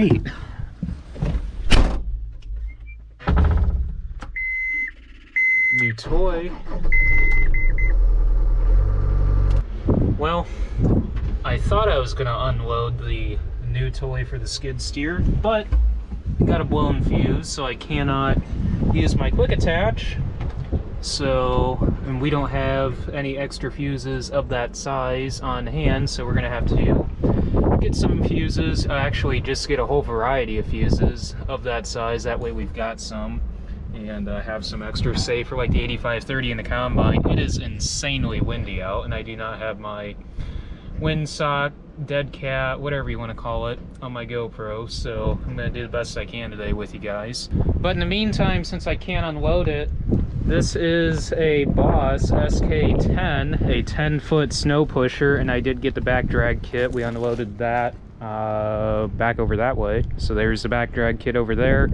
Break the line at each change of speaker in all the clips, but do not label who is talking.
right. New toy. Well, I thought I was gonna unload the new toy for the skid steer, but I got a blown fuse, so I cannot use my quick attach. So, and we don't have any extra fuses of that size on hand, so we're gonna have to get some fuses, actually just get a whole variety of fuses of that size. That way we've got some, and have some extra, say for like the 8530 in the combine. It is insanely windy out, and I do not have my windsock, dead cat, whatever you want to call it, on my GoPro, so I'm going to do the best I can today with you guys. But in the meantime, since I can't unload it, this is a Boss SK10, a 10-foot snow pusher, and I did get the back drag kit. We unloaded that back over that way. So there's the back drag kit over there.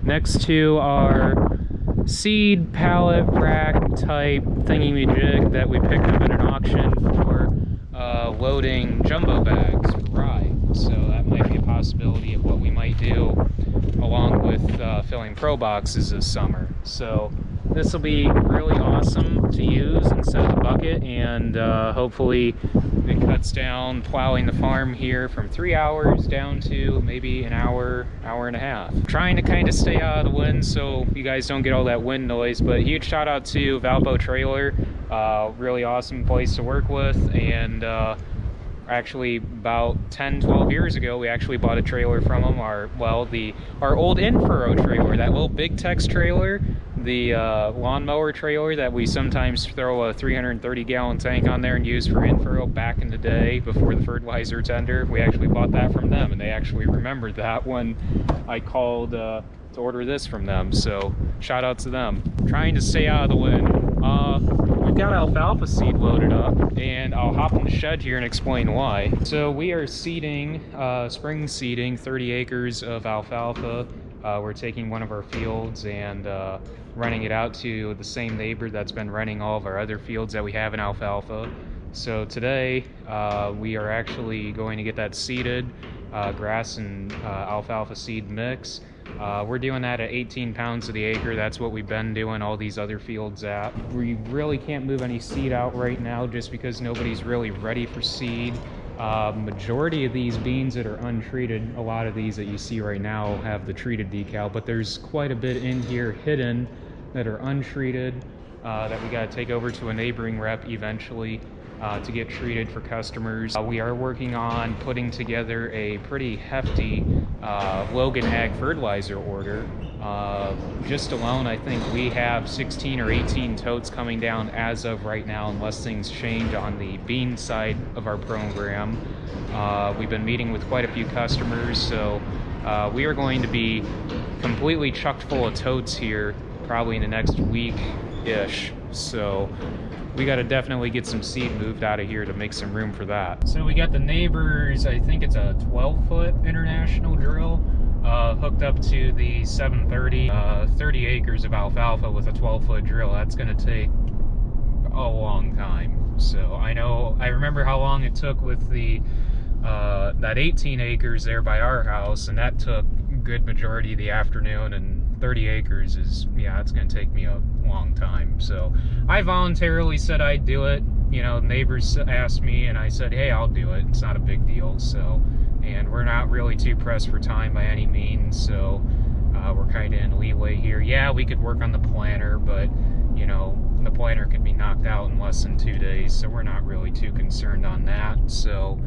Next to our seed pallet rack type thingy-majig that we picked up at an auction for loading jumbo bags for rye. So that might be a possibility of what we might do along with filling Pro boxes this summer. So this will be really awesome to use instead of the bucket, and hopefully it cuts down plowing the farm here from 3 hours down to maybe an hour, hour and a half. Trying to kind of stay out of the wind so you guys don't get all that wind noise, but huge shout out to Valpo Trailer. Really awesome place to work with, and actually about 10-12 years ago we actually bought a trailer from them, our old in-furrow trailer, that little Big Tex trailer, the lawnmower trailer that we sometimes throw a 330-gallon tank on there and use for in-furrow back in the day before the fertilizer tender. We actually bought that from them, and they actually remembered that when I called to order this from them, so shout out to them. Trying to stay out of the wind. We've got alfalfa seed loaded up, and I'll hop in the shed here and explain why. So we are seeding, spring seeding 30 acres of alfalfa. We're taking one of our fields and running it out to the same neighbor that's been running all of our other fields that we have in alfalfa. So today we are actually going to get that seeded, grass and alfalfa seed mix. We're doing that at 18 pounds to the acre. That's what we've been doing all these other fields at. We really can't move any seed out right now just because nobody's really ready for seed. Majority of these beans that are untreated, a lot of these that you see right now have the treated decal, but there's quite a bit in here hidden that are untreated that we got to take over to a neighboring rep eventually to get treated for customers. We are working on putting together a pretty hefty Logan Ag fertilizer order. Just alone, I think we have 16 or 18 totes coming down as of right now, unless things change on the bean side of our program. We've been meeting with quite a few customers, so we are going to be completely chucked full of totes here probably in the next week-ish. So we got to definitely get some seed moved out of here to make some room for that. So we got the neighbors, I think it's a 12-foot international drill, hooked up to the 730, 30 acres of alfalfa with a 12-foot drill. That's going to take a long time. So I remember how long it took with the that 18 acres there by our house, and that took a good majority of the afternoon, and 30 acres is, yeah, it's going to take me a long time. So I voluntarily said I'd do it. You know, neighbors asked me, and I said, hey, I'll do it. It's not a big deal. So, and we're not really too pressed for time by any means, so we're kind of in leeway here. Yeah, we could work on the planter, but, you know, the planter could be knocked out in less than 2 days, so we're not really too concerned on that. So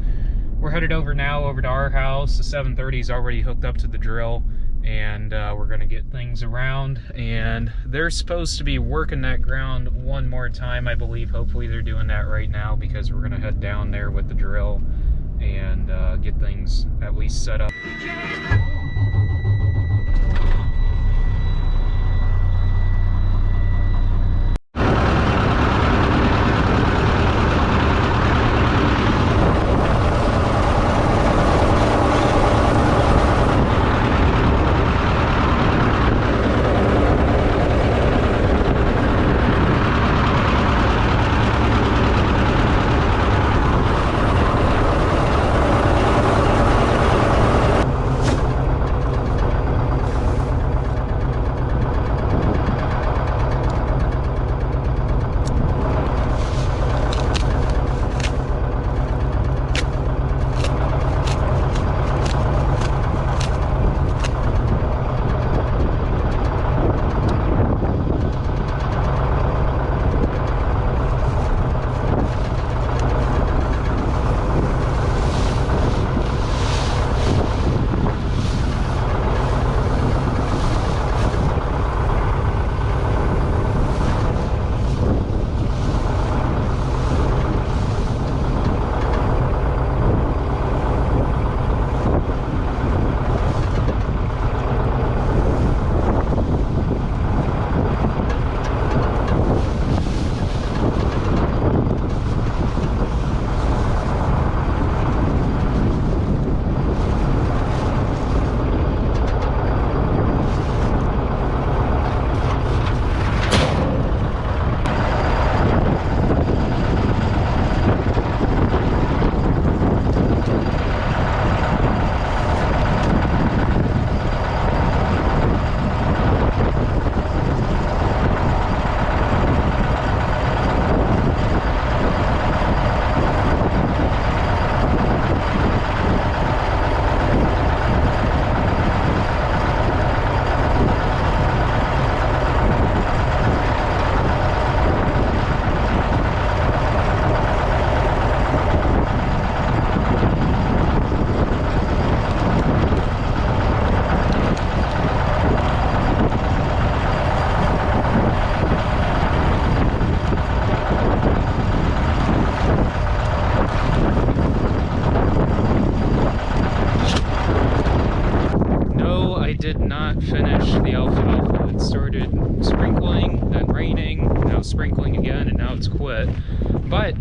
we're headed over now over to our house. The 730 is already hooked up to the drill, and we're going to get things around, and they're supposed to be working that ground one more time, I believe. Hopefully they're doing that right now, because we're going to head down there with the drill and get things at least set up. again, and now it's quit. But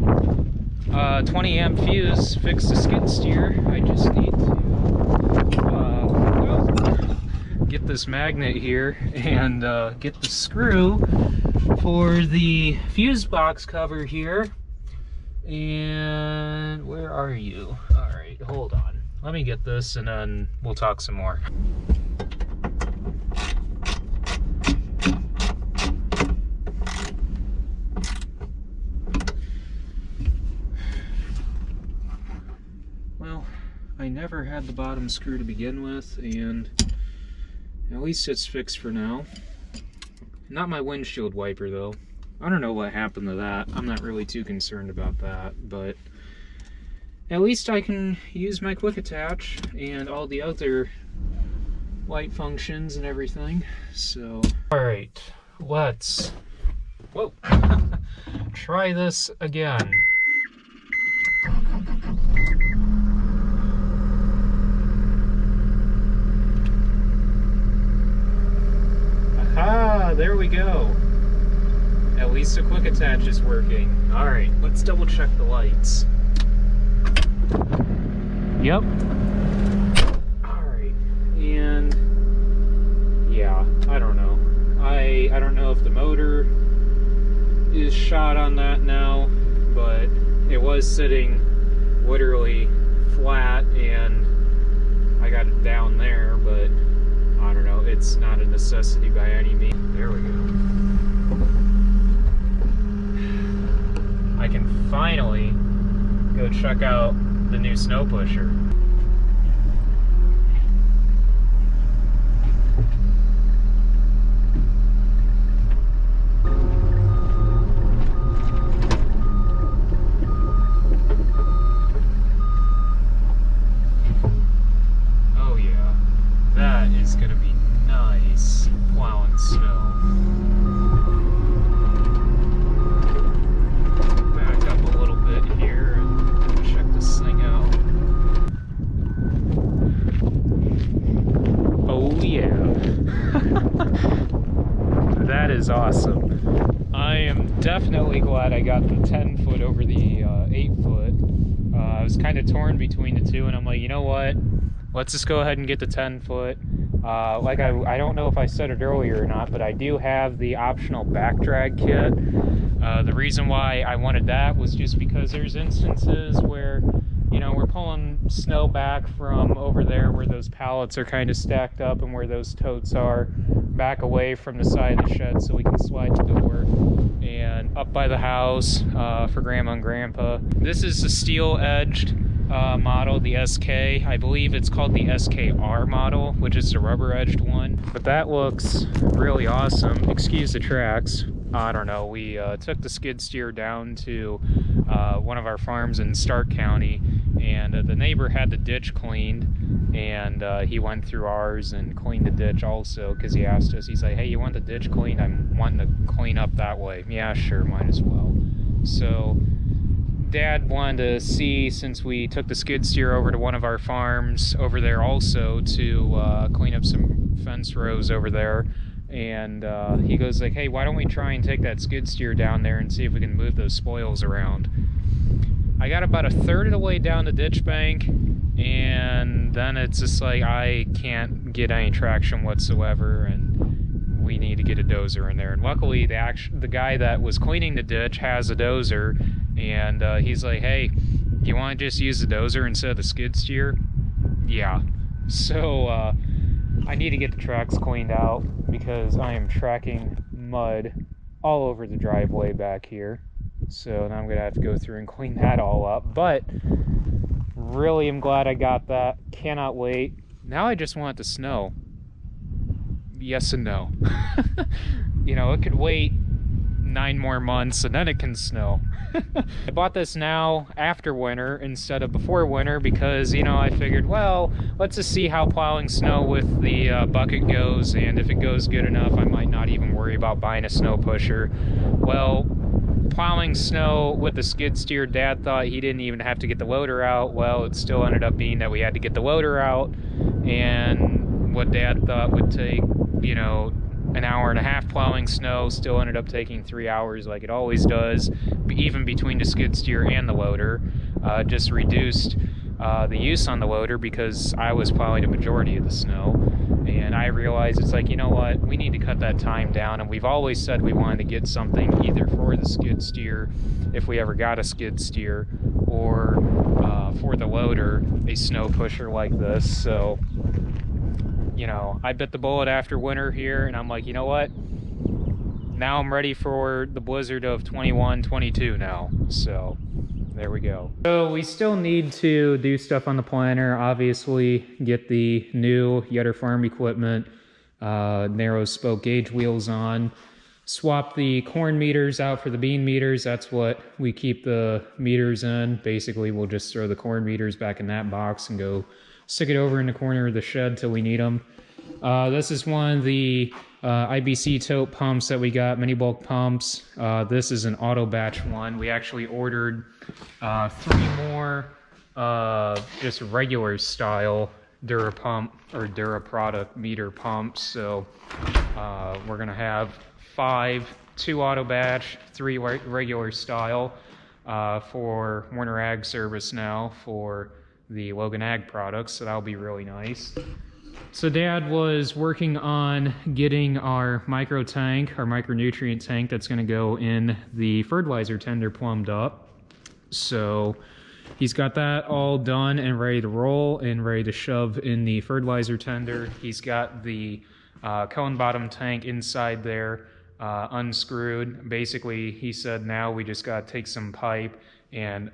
20 amp fuse fixed the skid steer. I just need to get this magnet here and get the screw for the fuse box cover here. And where are you? All right, hold on. Let me get this and then we'll talk some more. Well, I never had the bottom screw to begin with, and at least it's fixed for now. Not my windshield wiper though. I don't know what happened to that. I'm not really too concerned about that, but at least I can use my quick attach and all the other light functions and everything. So, all right, let's try this again. Aha, there we go. At least the quick attach is working. All right, let's double check the lights. Yep. All right, and yeah, I don't know. I don't know if the motor is shot on that now, but it was sitting literally flat, and I got it down there, but I don't know. It's not a necessity by any means. There we go. I can finally go check out the new snow pusher. Oh yeah, that is gonna be nice plowing snow. That is awesome. I am definitely glad I got the 10 foot over the 8 foot. I was kind of torn between the two, and I'm like, you know what? Let's just go ahead and get the 10 foot. Like I don't know if I said it earlier or not, but I do have the optional back drag kit. The reason why I wanted that was just because there's instances where, you know, we're pulling snow back from over there where those pallets are kind of stacked up and where those totes are, back away from the side of the shed so we can slide the door, and up by the house for Grandma and Grandpa. This is the steel-edged model, the SK. I believe it's called the SKR model, which is the rubber-edged one. But that looks really awesome. Excuse the tracks. I don't know, we took the skid steer down to one of our farms in Stark County, and the neighbor had the ditch cleaned, and he went through ours and cleaned the ditch also, because he asked us, he's like, hey, you want the ditch cleaned? I'm wanting to clean up that way. Yeah, sure, might as well. So Dad wanted to see, since we took the skid steer over to one of our farms over there also to clean up some fence rows over there, and he goes like, hey, why don't we try and take that skid steer down there and see if we can move those spoils around. I got about a third of the way down the ditch bank, and then it's just like I can't get any traction whatsoever, and we need to get a dozer in there. And luckily the guy that was cleaning the ditch has a dozer, and he's like, hey, you want to just use the dozer instead of the skid steer? Yeah. So I need to get the tracks cleaned out because I am tracking mud all over the driveway back here. So now I'm going to have to go through and clean that all up. But really am glad I got that. Cannot wait. Now I just want it to snow. Yes and no. You know, it could wait 9 more months and then it can snow. I bought this now after winter instead of before winter because, you know, I figured, well, let's just see how plowing snow with the bucket goes, and if it goes good enough, I might not even worry about buying a snow pusher. Well, plowing snow with the skid steer, Dad thought he didn't even have to get the loader out. Well, it still ended up being that we had to get the loader out, and what Dad thought would take, you know, an hour and a half plowing snow. Still ended up taking 3 hours like it always does, even between the skid steer and the loader. Just reduced the use on the loader because I was plowing a majority of the snow. And I realized it's like, you know what, we need to cut that time down. And we've always said we wanted to get something either for the skid steer, if we ever got a skid steer, or for the loader, a snow pusher like this. So, you know, I bit the bullet after winter here, and I'm like, you know what? Now I'm ready for the blizzard of 21, 22 now. So there we go. So we still need to do stuff on the planter. Obviously, get the new Yetter Farm equipment, narrow spoke gauge wheels on. Swap the corn meters out for the bean meters. That's what we keep the meters in. Basically, we'll just throw the corn meters back in that box and go stick it over in the corner of the shed till we need them. This is one of the IBC tote pumps that we got, mini bulk pumps. This is an auto batch one. We actually ordered 3 more just regular style Dura pump or Dura product meter pumps. So we're gonna have 5, 2 auto batch, 3 regular style for Werner Ag service now for the Logan Ag products. So that'll be really nice. So Dad was working on getting our micro tank, our micronutrient tank that's going to go in the fertilizer tender plumbed up. So he's got that all done and ready to roll and ready to shove in the fertilizer tender. He's got the cone bottom tank inside there unscrewed. Basically, he said now we just got to take some pipe and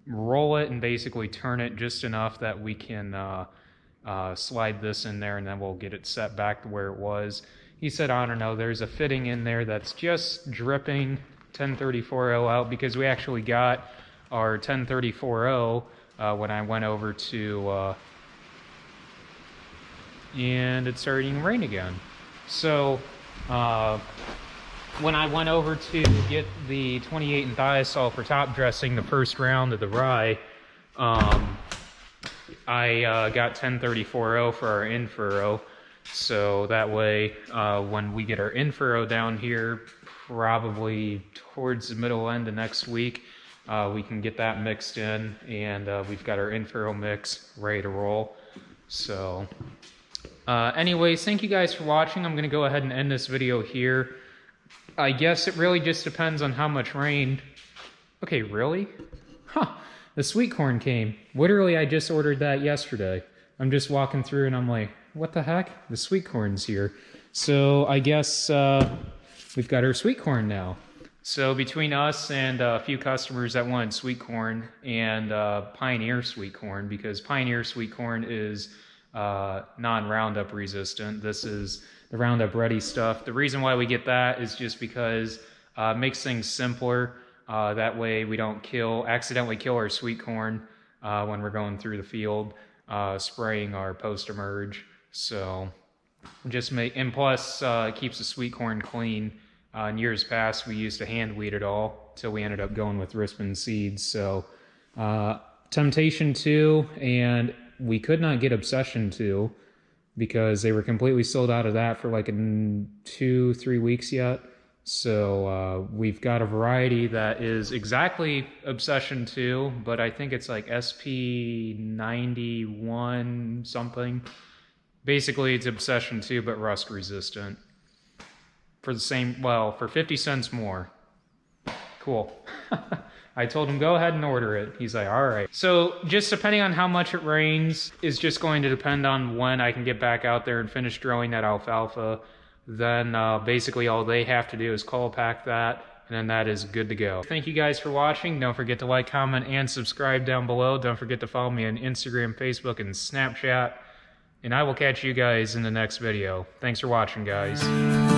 roll it and basically turn it just enough that we can slide this in there, and then we'll get it set back to where it was. He said, I don't know, there's a fitting in there that's just dripping 1034O out, because we actually got our 1034O when I went over to, and it's starting to rain again. So when I went over to get the 28 and thiazole for top dressing, the first round of the rye, I got 1034O for our in-furrow, so that way when we get our in-furrow down here, probably towards the middle end of next week, we can get that mixed in, and we've got our in-furrow mix ready to roll. So anyways, thank you guys for watching. I'm going to go ahead and end this video here. I guess it really just depends on how much rain. Okay, really? Huh. The sweet corn came. Literally, I just ordered that yesterday. I'm just walking through and I'm like, what the heck? The sweet corn's here. So I guess we've got our sweet corn now. So between us and a few customers that wanted sweet corn and Pioneer sweet corn, because Pioneer sweet corn is non-Roundup resistant. This is the Roundup Ready stuff. The reason why we get that is just because it makes things simpler. That way we don't accidentally kill our sweet corn when we're going through the field, spraying our post-emerge. So and plus it keeps the sweet corn clean. In years past, we used to hand weed it all till we ended up going with Rispin seeds. So Temptation 2, and we could not get Obsession 2 because they were completely sold out of that for like 2-3 weeks yet. So we've got a variety that is exactly Obsession 2, but I think it's like SP91 something. Basically, it's Obsession 2, but rust resistant. For the same, well, for 50 cents more. Cool. I told him, go ahead and order it. He's like, all right. So just depending on how much it rains is just going to depend on when I can get back out there and finish growing that alfalfa. Then basically all they have to do is coil pack that, and then that is good to go. Thank you guys for watching. Don't forget to like, comment, and subscribe down below. Don't forget to follow me on Instagram, Facebook, and Snapchat. And I will catch you guys in the next video. Thanks for watching, guys.